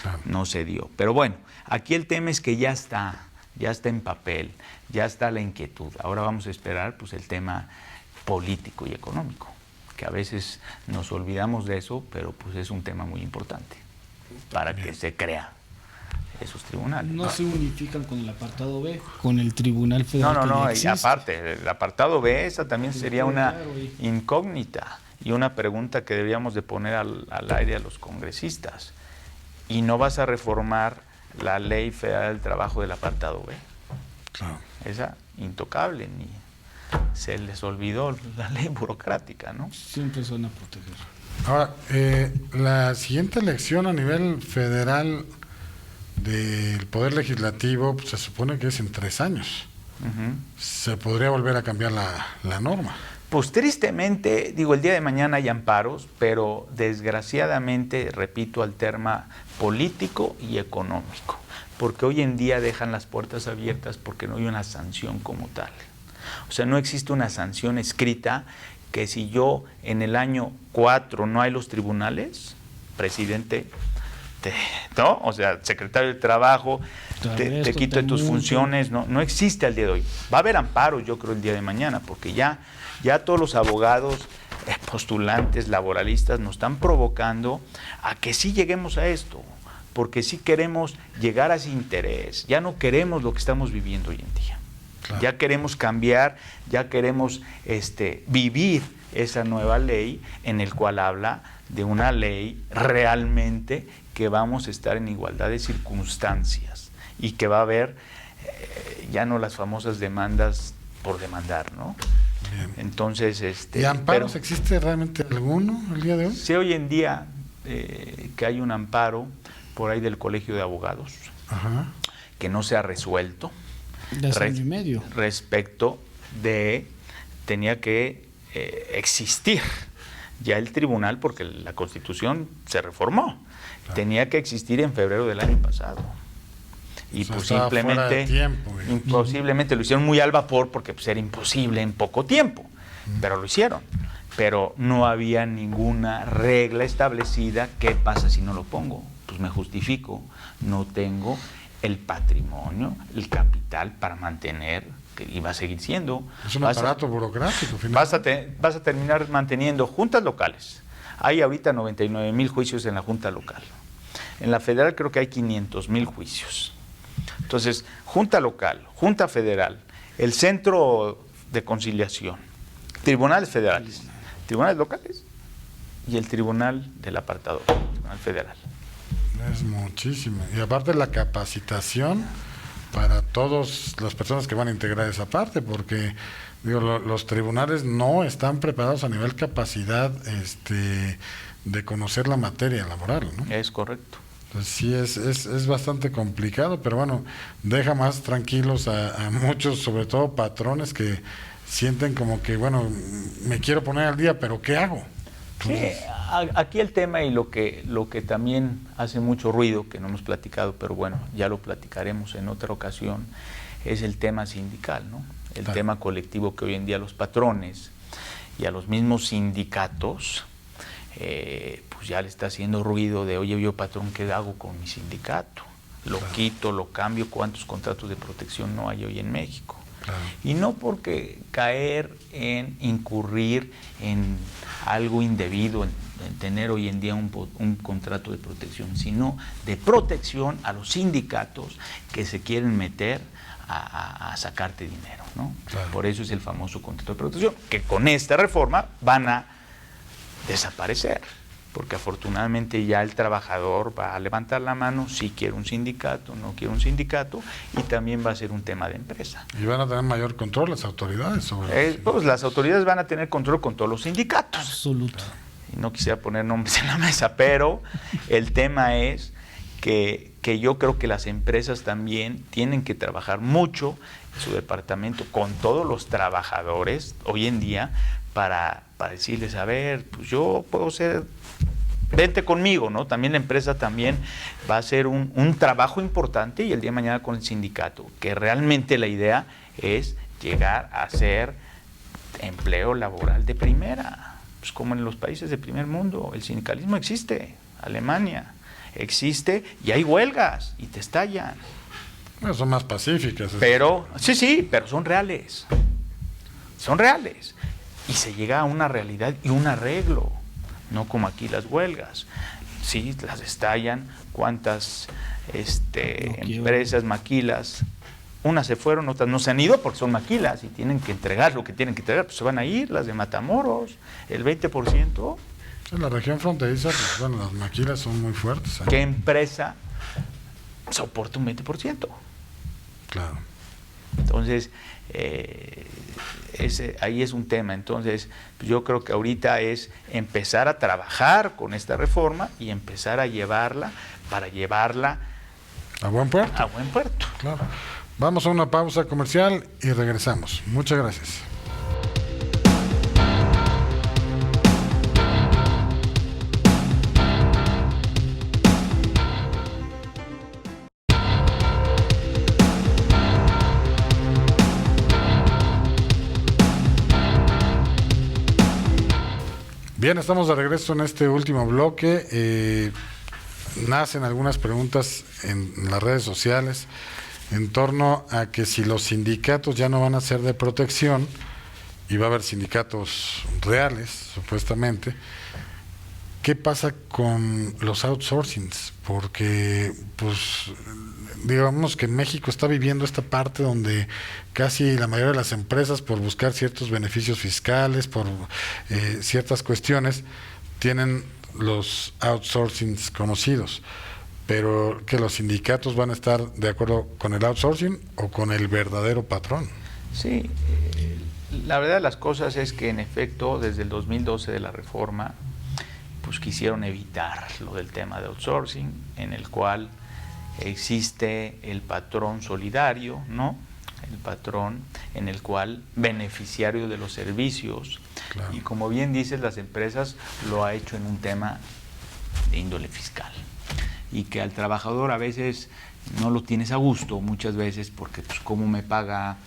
B: Claro. No se dio. Pero bueno, aquí el tema es que ya está en papel, ya está la inquietud. Ahora vamos a esperar pues el tema político y económico, que a veces nos olvidamos de eso, pero pues es un tema muy importante para que se crea esos tribunales.
C: No se unifican con el apartado B, con el Tribunal Federal.
B: No, y aparte, el apartado B, esa también sería una incógnita y una pregunta que deberíamos de poner al aire a los congresistas. ¿Y no vas a reformar la Ley Federal del Trabajo del apartado B?
A: Claro.
B: Esa, intocable, ni se les olvidó la ley burocrática, ¿no?
C: Siempre se van a proteger.
A: Ahora, la siguiente elección a nivel federal del Poder Legislativo pues, se supone que es en 3 años. ¿Se podría volver a cambiar la norma?
B: Pues tristemente, el día de mañana hay amparos, pero desgraciadamente, repito, al tema político y económico, porque hoy en día dejan las puertas abiertas porque no hay una sanción como tal. O sea, no existe una sanción escrita que si yo en el año 4 no hay los tribunales, presidente, ¿no? O sea, secretario de Trabajo, te quito de tus funciones, no existe al día de hoy. Va a haber amparos, yo creo, el día de mañana, porque ya todos los abogados, postulantes, laboralistas, nos están provocando a que sí lleguemos a esto, porque sí queremos llegar a ese interés, ya no queremos lo que estamos viviendo hoy en día. Claro. Ya queremos cambiar, ya queremos vivir esa nueva ley en el cual habla de una ley realmente que vamos a estar en igualdad de circunstancias y que va a haber ya no las famosas demandas por demandar, ¿no?
A: Bien.
B: Entonces,
A: ¿Y amparos existe realmente alguno el día de hoy?
B: Sí, hoy en día que hay un amparo por ahí del Colegio de Abogados,
A: Ajá.
B: que no se ha resuelto.
C: De hace año y medio.
B: Respecto de, tenía que existir ya el tribunal, porque la Constitución se reformó, claro. Tenía que existir en febrero del año pasado. Y pues posiblemente lo hicieron muy al vapor, porque pues era imposible en poco tiempo, pero lo hicieron. Pero no había ninguna regla establecida. ¿Qué pasa si no lo pongo? Pues me justifico, no tengo el patrimonio, el capital para mantener, que iba a seguir siendo.
A: Es un aparato burocrático.
B: Vas a terminar manteniendo juntas locales. Hay ahorita 99,000 juicios en la junta local. En la federal creo que hay 500,000 juicios. Entonces, junta local, junta federal, el centro de conciliación, tribunales federales, tribunales locales y el tribunal del apartado, tribunal federal.
A: Es muchísimo. Y aparte la capacitación para todas las personas que van a integrar esa parte, porque digo, los tribunales no están preparados a nivel capacidad de conocer la materia laboral, ¿no?
B: Es correcto.
A: Entonces sí, es bastante complicado, pero bueno, deja más tranquilos a muchos, sobre todo patrones que sienten como que, bueno, me quiero poner al día, pero ¿qué hago? Entonces,
B: sí, aquí el tema y lo que también hace mucho ruido, que no hemos platicado, pero bueno, ya lo platicaremos en otra ocasión, es el tema sindical, ¿no? El tema colectivo, que hoy en día los patrones y a los mismos sindicatos, pues ya le está haciendo ruido de, oye, yo patrón, ¿qué hago con mi sindicato? Lo quito, lo cambio, ¿cuántos contratos de protección no hay hoy en México? Claro. Y no porque caer en incurrir en algo indebido, en tener hoy en día un contrato de protección, sino de protección a los sindicatos que se quieren meter a sacarte dinero, ¿no? Claro. Por eso es el famoso contrato de protección, que con esta reforma van a desaparecer, porque afortunadamente ya el trabajador va a levantar la mano si quiere un sindicato, no quiere un sindicato, y también va a ser un tema de empresa.
A: Y van a tener mayor control las autoridades sobre
B: pues las autoridades van a tener control con todos los sindicatos.
C: Absoluto.
B: Y no quisiera poner nombres en la mesa, pero el tema es que yo creo que las empresas también tienen que trabajar mucho en su departamento con todos los trabajadores hoy en día para decirles, a ver, pues yo puedo ser, vente conmigo, ¿no? También la empresa también va a hacer un trabajo importante, y el día de mañana con el sindicato, que realmente la idea es llegar a hacer empleo laboral de primera, pues como en los países de primer mundo. El sindicalismo existe, Alemania existe, y hay huelgas y te estallan.
A: Bueno, son más pacíficas.
B: Pero, sí, pero son reales. Son reales. Y se llega a una realidad y un arreglo, no como aquí las huelgas. Sí, las estallan. ¿Cuántas empresas, maquilas? Unas se fueron, otras no se han ido porque son maquilas y tienen que entregar lo que tienen que entregar, pues se van a ir. Las de Matamoros, el 20%.
A: En la región fronteriza, pues, bueno, las maquilas son muy fuertes.
B: ¿Qué empresa soporta un 20%?
A: Claro.
B: Entonces, ahí es un tema. Entonces, yo creo que ahorita es empezar a trabajar con esta reforma y empezar a llevarla para llevarla
A: a buen puerto.
B: A buen puerto.
A: Claro. Vamos a una pausa comercial y regresamos. Muchas gracias. Bien, estamos de regreso en este último bloque. Nacen algunas preguntas en las redes sociales en torno a que si los sindicatos ya no van a ser de protección y va a haber sindicatos reales, supuestamente, ¿qué pasa con los outsourcings? Porque, pues, digamos que México está viviendo esta parte donde casi la mayoría de las empresas, por buscar ciertos beneficios fiscales, por ciertas cuestiones, tienen los outsourcings conocidos. Pero que los sindicatos van a estar de acuerdo con el outsourcing o con el verdadero patrón.
B: Sí, la verdad de las cosas es que en efecto desde el 2012 de la reforma pues quisieron evitar lo del tema de outsourcing, en el cual existe el patrón solidario, ¿no? El patrón en el cual beneficiario de los servicios, claro. Y como bien dices, las empresas lo ha hecho en un tema de índole fiscal, y que al trabajador a veces no lo tienes a gusto, muchas veces, porque pues cómo me paga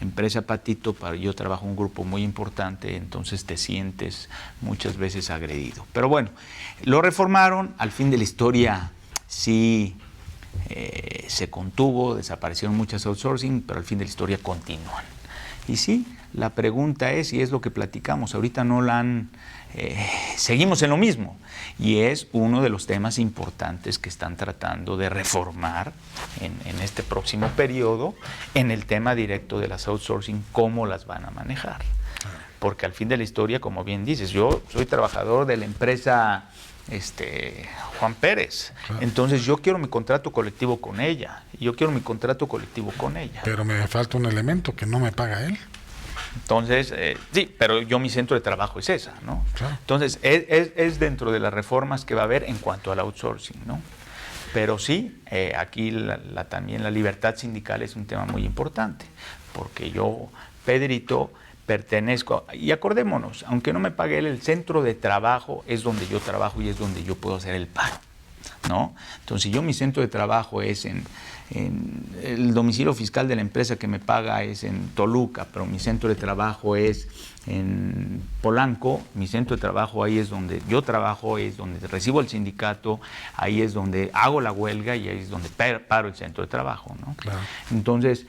B: empresa Patito, yo trabajo en un grupo muy importante, entonces te sientes muchas veces agredido. Pero bueno, lo reformaron, al fin de la historia sí se contuvo, desaparecieron muchas outsourcing, pero al fin de la historia continúan. Y sí, la pregunta es, y es lo que platicamos, ahorita no la han... seguimos en lo mismo, y es uno de los temas importantes que están tratando de reformar en este próximo periodo, en el tema directo de las outsourcing, cómo las van a manejar. Porque al fin de la historia, como bien dices, yo soy trabajador de la empresa Juan Pérez, entonces yo quiero mi contrato colectivo con ella,
A: Pero me falta un elemento que no me paga él.
B: Entonces, sí, pero mi centro de trabajo es esa, ¿no? Claro. Entonces, es dentro de las reformas que va a haber en cuanto al outsourcing, ¿no? Pero sí, aquí también la libertad sindical es un tema muy importante, porque yo, Pedrito, pertenezco, y acordémonos, aunque no me pague él, el centro de trabajo es donde yo trabajo y es donde yo puedo hacer el paro, ¿no? Entonces, si mi centro de trabajo es en el domicilio fiscal de la empresa que me paga es en Toluca, pero mi centro de trabajo es en Polanco, mi centro de trabajo ahí es donde yo trabajo, es donde recibo el sindicato, ahí es donde hago la huelga y ahí es donde paro el centro de trabajo, ¿no?
A: Claro.
B: Entonces,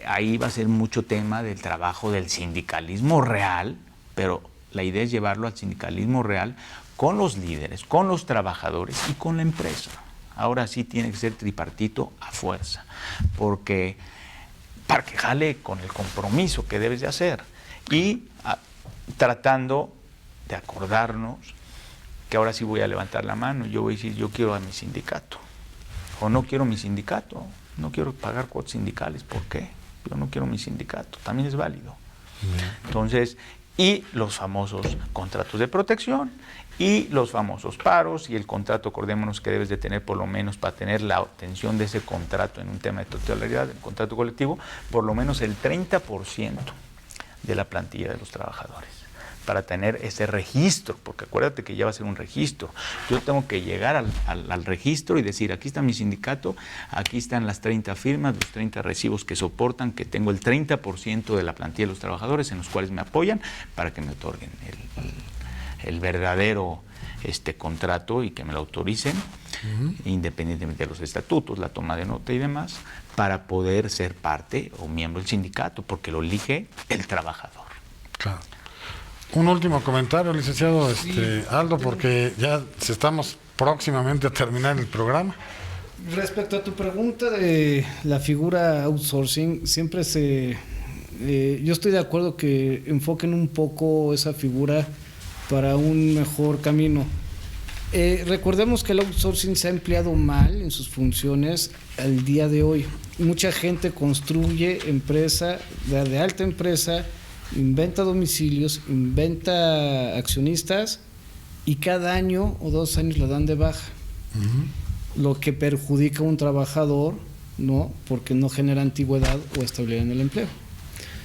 B: ahí va a ser mucho tema del trabajo del sindicalismo real, pero la idea es llevarlo al sindicalismo real con los líderes, con los trabajadores y con la empresa. Ahora sí tiene que ser tripartito a fuerza, porque para que jale con el compromiso que debes de hacer y tratando de acordarnos que ahora sí voy a levantar la mano y yo voy a decir, yo quiero a mi sindicato, o no quiero mi sindicato, no quiero pagar cuotas sindicales, ¿por qué? Yo no quiero mi sindicato, también es válido. Entonces, y los famosos contratos de protección, y los famosos paros, y el contrato, acordémonos que debes de tener por lo menos para tener la obtención de ese contrato en un tema de titularidad, el contrato colectivo, por lo menos el 30% de la plantilla de los trabajadores, para tener ese registro, porque acuérdate que ya va a ser un registro. Yo tengo que llegar al registro y decir, aquí está mi sindicato, aquí están las 30 firmas, los 30 recibos que soportan, que tengo el 30% de la plantilla de los trabajadores en los cuales me apoyan para que me otorguen el verdadero contrato y que me lo autoricen, independientemente de los estatutos, la toma de nota y demás, para poder ser parte o miembro del sindicato, porque lo elige el trabajador.
A: Claro. Un último comentario, licenciado Aldo, porque ya estamos próximamente a terminar el programa.
C: Respecto a tu pregunta de la figura outsourcing, siempre yo estoy de acuerdo que enfoquen un poco esa figura para un mejor camino. Recordemos que el outsourcing se ha empleado mal en sus funciones al día de hoy. Mucha gente construye empresa, de alta empresa, inventa domicilios, inventa accionistas y cada año o 2 años la dan de baja. Lo que perjudica a un trabajador, ¿no? Porque no genera antigüedad o estabilidad en el empleo.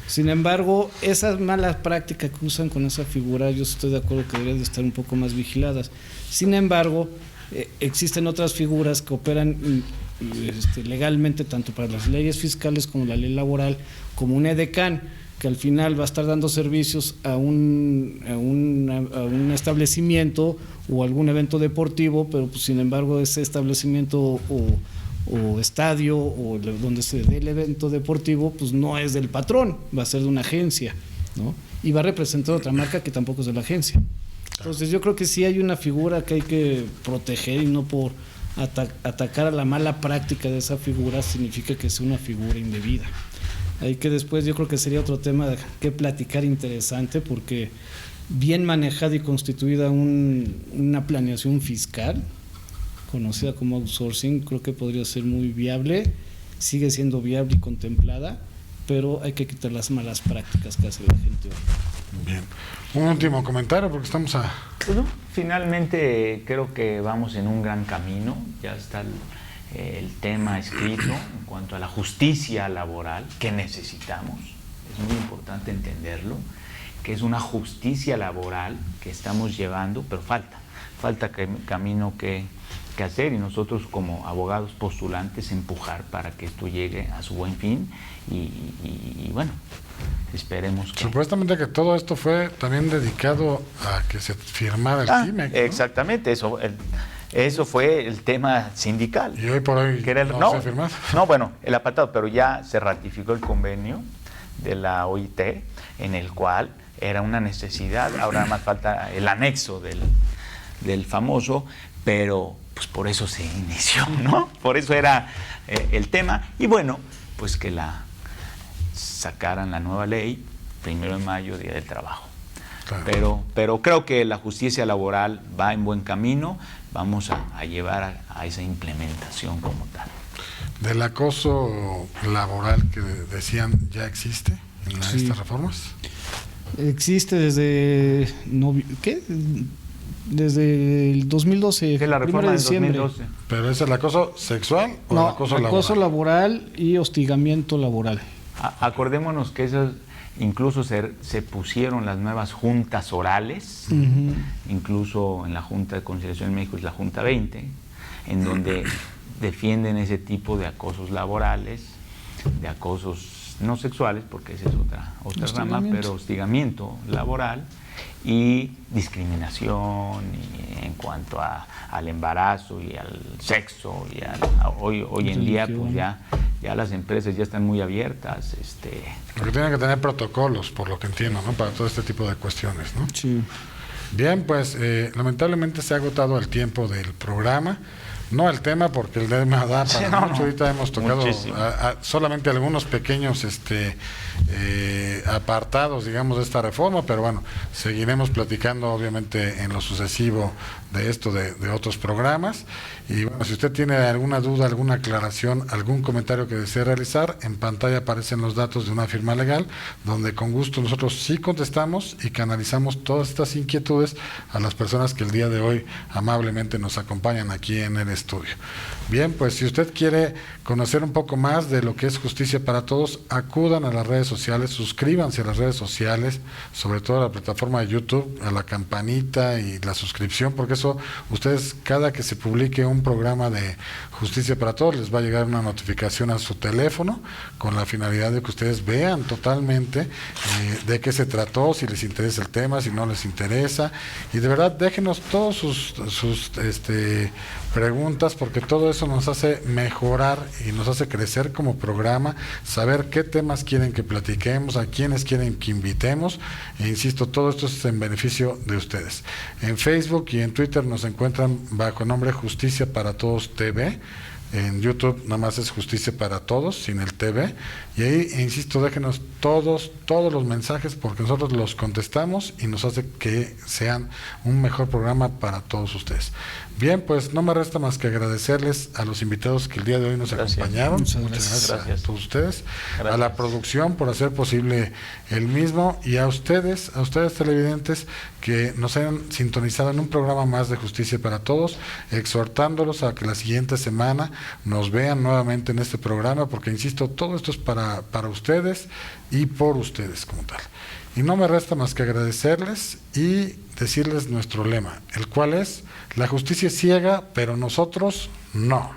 C: Sin embargo, esas malas prácticas que usan con esa figura, yo estoy de acuerdo que deberían de estar un poco más vigiladas. Sin embargo, existen otras figuras que operan legalmente, tanto para las leyes fiscales como la ley laboral, como un edecán, que al final va a estar dando servicios a un establecimiento o algún evento deportivo, pero pues, sin embargo ese establecimiento o estadio o donde se dé el evento deportivo, pues no es del patrón, va a ser de una agencia, ¿no? Y va a representar otra marca que tampoco es de la agencia. Entonces yo creo que sí hay una figura que hay que proteger y no por atacar a la mala práctica de esa figura significa que sea una figura indebida. Ahí que después yo creo que sería otro tema que platicar interesante, porque bien manejada y constituida una planeación fiscal conocida como outsourcing, creo que podría ser muy viable, sigue siendo viable y contemplada, pero hay que quitar las malas prácticas que hace la gente hoy.
A: Bien. Un último comentario porque estamos a...
B: Bueno, finalmente creo que vamos en un gran camino, ya está el tema escrito en cuanto a la justicia laboral que necesitamos, es muy importante entenderlo, que es una justicia laboral que estamos llevando, pero falta camino que hacer, y nosotros como abogados postulantes empujar para que esto llegue a su buen fin y bueno, esperemos que...
A: Supuestamente que todo esto fue también dedicado a que se firmara el TIMEC, ¿no?
B: Exactamente, eso fue el tema sindical.
A: Y hoy por hoy
B: que era
A: no se ha firmado.
B: No, bueno, el apartado, pero ya se ratificó el convenio de la OIT, en el cual era una necesidad, ahora nada más falta el anexo del famoso, pero pues por eso se inició, ¿no? Por eso era el tema, y bueno, pues que sacaran la nueva ley, 1 de mayo, Día del Trabajo. Claro. Pero creo que la justicia laboral va en buen camino, vamos a llevar a esa implementación como tal.
A: ¿Del acoso laboral que decían ya existe en estas reformas?
C: Existe desde... Desde el 2012,
B: la reforma del 2012.
A: ¿Pero es el acoso sexual o
C: no,
A: el acoso laboral?
C: Acoso laboral y hostigamiento laboral.
B: Acordémonos que esas incluso se pusieron las nuevas juntas orales, incluso en la Junta de Conciliación en México es la Junta 20, en donde defienden ese tipo de acosos laborales, de acosos no sexuales, porque esa es otra rama, pero hostigamiento laboral y discriminación y en cuanto al embarazo y al sexo y hoy en día pues ya las empresas ya están muy abiertas.
A: Porque tienen que tener protocolos, por lo que entiendo, ¿no? Para todo este tipo de cuestiones, ¿no?
C: Sí.
A: Bien, pues lamentablemente se ha agotado el tiempo del programa. No el tema, porque el tema da para mucho. Ahorita hemos tocado solamente algunos pequeños apartados, digamos, de esta reforma, pero bueno, seguiremos platicando obviamente en lo sucesivo de esto, de otros programas. Y bueno, si usted tiene alguna duda, alguna aclaración, algún comentario que desee realizar, en pantalla aparecen los datos de una firma legal, donde con gusto nosotros sí contestamos y canalizamos todas estas inquietudes a las personas que el día de hoy amablemente nos acompañan aquí en el estudio. Bien, pues si usted quiere conocer un poco más de lo que es Justicia para Todos, acudan a las redes sociales, suscríbanse a las redes sociales, sobre todo a la plataforma de YouTube, a la campanita y la suscripción, porque eso ustedes, cada que se publique un programa de Justicia para Todos, les va a llegar una notificación a su teléfono con la finalidad de que ustedes vean totalmente de qué se trató, si les interesa el tema, si no les interesa, y de verdad déjenos todos sus preguntas, porque todo eso nos hace mejorar y nos hace crecer como programa, saber qué temas quieren que platiquemos, a quiénes quieren que invitemos, e insisto, todo esto es en beneficio de ustedes. En Facebook y en Twitter nos encuentran bajo nombre Justicia para Todos TV. En YouTube nada más es Justicia para Todos, sin el TV, y ahí, insisto, déjenos todos los mensajes, porque nosotros los contestamos y nos hace que sean un mejor programa para todos ustedes. Bien, pues no me resta más que agradecerles a los invitados que el día de hoy nos acompañaron. Muchas gracias a todos ustedes, a la producción por hacer posible el mismo, y a ustedes televidentes que nos hayan sintonizado en un programa más de Justicia para Todos, exhortándolos a que la siguiente semana nos vean nuevamente en este programa, porque insisto, todo esto es para ustedes y por ustedes como tal. Y no me resta más que agradecerles y decirles nuestro lema, el cual es: la justicia es ciega, pero nosotros no.